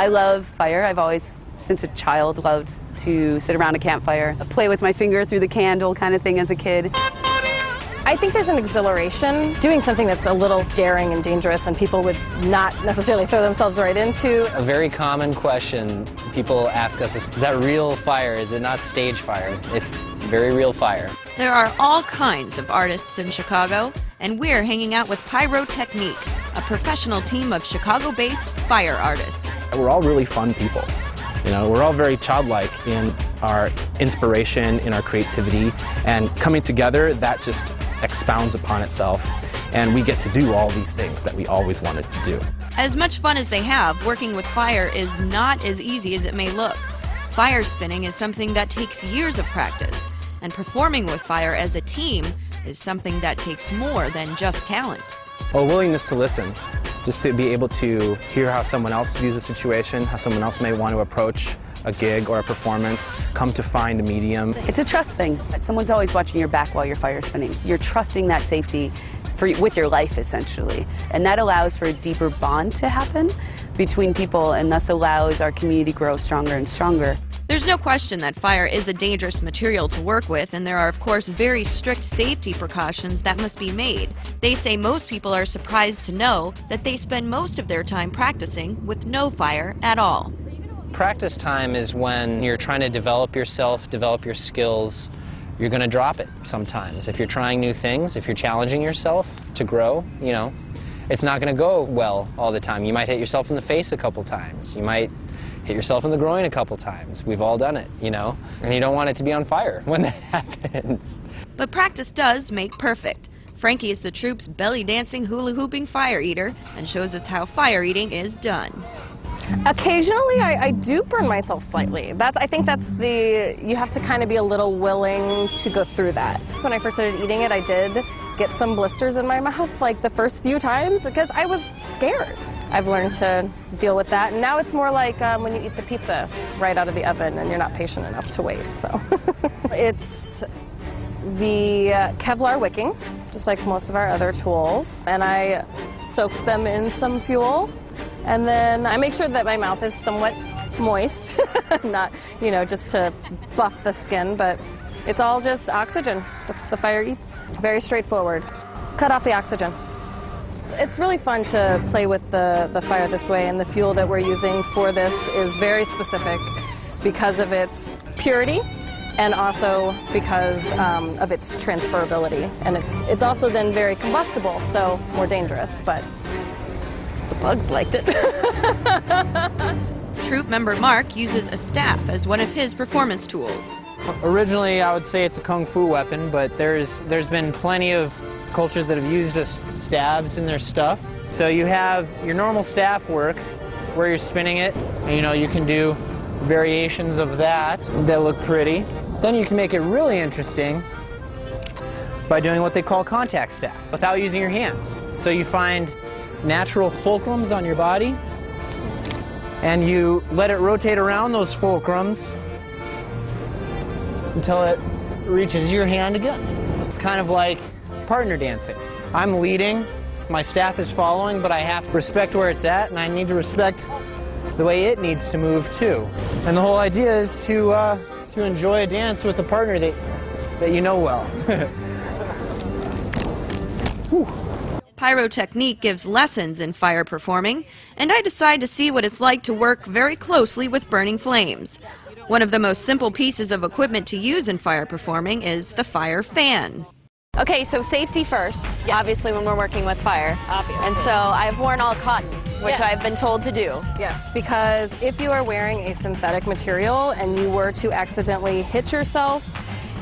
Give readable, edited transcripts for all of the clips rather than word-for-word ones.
I love fire. I've always, since a child, loved to sit around a campfire, play with my finger through the candle kind of thing as a kid. I think there's an exhilaration doing something that's a little daring and dangerous and people would not necessarily throw themselves right into. A very common question people ask us is that real fire? Is it not stage fire? It's very real fire. There are all kinds of artists in Chicago, and we're hanging out with Pyrotechniq, a professional team of Chicago-based fire artists. We're all really fun people. You know, we're all very childlike in our inspiration, in our creativity, and coming together, that just expounds upon itself, and we get to do all these things that we always wanted to do. As much fun as they have, working with fire is not as easy as it may look. Fire spinning is something that takes years of practice, and performing with fire as a team is something that takes more than just talent. A willingness to listen, just to be able to hear how someone else views a situation, how someone else may want to approach a gig or a performance, come to find a medium. It's a trust thing. Someone's always watching your back while you're fire spinning. You're trusting that safety with your life, essentially. And that allows for a deeper bond to happen between people, and thus allows our community to grow stronger and stronger. There's no question that fire is a dangerous material to work with, and there are, of course, very strict safety precautions that must be made. They say most people are surprised to know that they spend most of their time practicing with no fire at all. Practice time is when you're trying to develop yourself, develop your skills. You're going to drop it sometimes. If you're trying new things, if you're challenging yourself to grow, you know, it's not going to go well all the time. You might hit yourself in the face a couple times. You might hit yourself in the groin a couple times. We've all done it, you know, and you don't want it to be on fire when that happens. But practice does make perfect. Frankie is the troupe's belly dancing, hula hooping fire eater and shows us how fire eating is done. Occasionally, I do burn myself slightly. I think that's you have to kind of be a little willing to go through that. When I first started eating it, I did get some blisters in my mouth like the first few times because I was scared. I've learned to deal with that, and now it's more like when you eat the pizza right out of the oven and you're not patient enough to wait. So it's the Kevlar wicking, just like most of our other tools, and I soaked them in some fuel. And then I make sure that my mouth is somewhat moist, not, you know, just to buff the skin, but it's all just oxygen. That's what the fire eats. Very straightforward. Cut off the oxygen. It's really fun to play with the fire this way, and the fuel that we're using for this is very specific because of its purity and also because of its transferability. And it's also then very combustible, so more dangerous, but the bugs liked it. Troop member Mark uses a staff as one of his performance tools. Originally, I would say it's a kung fu weapon, but there's been plenty of cultures that have used stabs in their stuff. So you have your normal staff work where you're spinning it. You know, you can do variations of that look pretty. Then you can make it really interesting by doing what they call contact staff without using your hands. So you find natural fulcrums on your body, and you let it rotate around those fulcrums until it reaches your hand again. It's kind of like partner dancing. I'm leading, my staff is following, but I have to respect where it's at, and I need to respect the way it needs to move too. And the whole idea is to enjoy a dance with a partner that you know well. Pyrotechniq gives lessons in fire performing, and I decide to see what it's like to work very closely with burning flames. One of the most simple pieces of equipment to use in fire performing is the fire fan. Okay, so safety first, obviously, when we're working with fire. Obviously. And so I've worn all cotton, which Yes. I've been told to do. Yes, because if you are wearing a synthetic material and you were to accidentally hit yourself,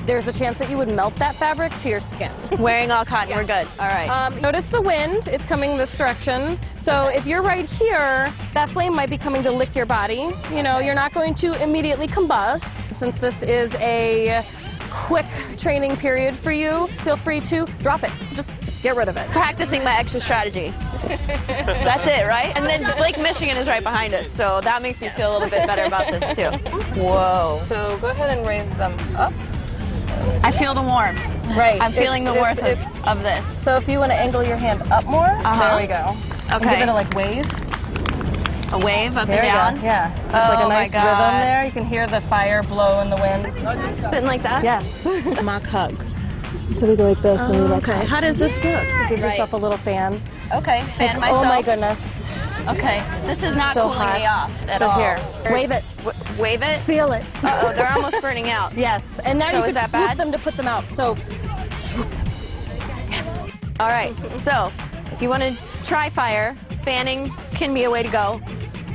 there's a chance that you would melt that fabric to your skin. Wearing all cotton, we're good. All right. Notice the wind, it's coming this direction. So if you're right here, that flame might be coming to lick your body. You know, you're not going to immediately combust. Since this is a quick training period for you, feel free to drop it. Just get rid of it. Practicing my extra strategy. That's it, right? And then Lake Michigan is right behind us, so that makes me feel a little bit better about this too. Whoa. So go ahead and raise them up. I feel the warmth. Right. I'm feeling the warmth of this. So if you want to angle your hand up more, there we go. Okay. And give it a like wave. A wave up There and you down? go. Yeah. Just like Oh a my nice God. rhythm there. You can hear the fire blow in the wind. Spin like that? Yes. Mock hug. So we go like this and we like Okay, how does this look? give yourself a little fan. Okay, fan Like, myself. oh my goodness. Okay, this is not So cooling hot. me off at so all. here, wave it. Wave it? Feel it. Uh-oh, they're almost burning out. Yes. And now So you is can that swoop bad? them to put them out. So swoop them. All right, so if you want to try fire, fanning can be a way to go.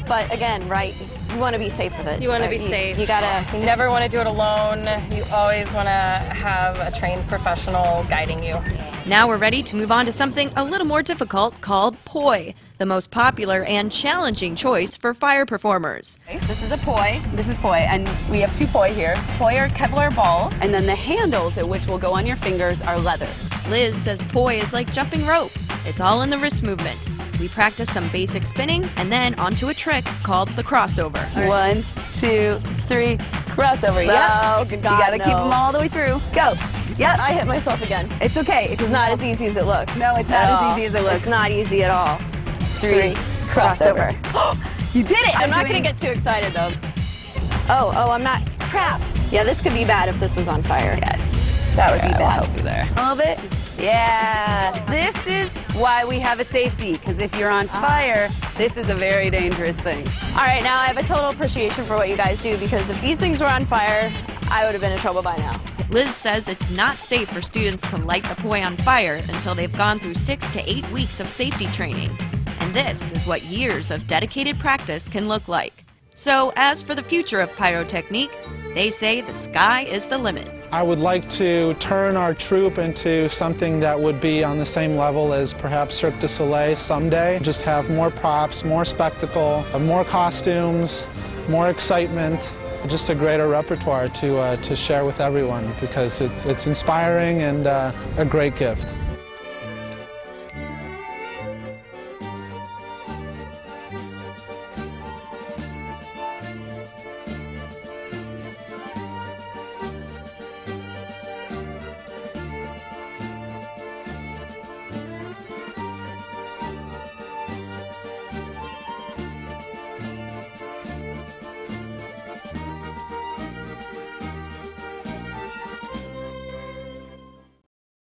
But again, right, you want to be safe with it. You want to be You- safe. You gotta. You never want to do it alone. You always want to have a trained professional guiding you. Now we're ready to move on to something a little more difficult called poi, the most popular and challenging choice for fire performers. This is a poi. This is poi, and we have 2 poi here. Poi are Kevlar balls, and then the handles at which will go on your fingers are leather. Liz says poi is like jumping rope. It's all in the wrist movement. We practice some basic spinning and then onto a trick called the crossover. 1, 2, 3, crossover. Oh, Yep. good You God, gotta keep no. them all the way through. Go. Yep. I hit myself again. It's okay. It's not as easy as it looks. No, it's not At as all. easy as it looks. It's not easy at all. 3, crossover. You did it! I'm not gonna get too excited though. Oh, I'm not. Crap. Yeah, this could be bad if this was on fire. Yes. That would be We'll bad. help you there. A little bit. Yeah. This is why we have a safety, because if you're on fire, this is a very dangerous thing. All right, now I have a total appreciation for what you guys do, because if these things were on fire, I would have been in trouble by now. Liz says it's not safe for students to light the poi on fire until they've gone through 6 to 8 weeks of safety training. And this is what years of dedicated practice can look like. So as for the future of Pyrotechniq, they say the sky is the limit. I would like to turn our troupe into something that would be on the same level as perhaps Cirque du Soleil someday. Just have more props, more spectacle, more costumes, more excitement, just a greater repertoire to share with everyone, because it's inspiring and a great gift.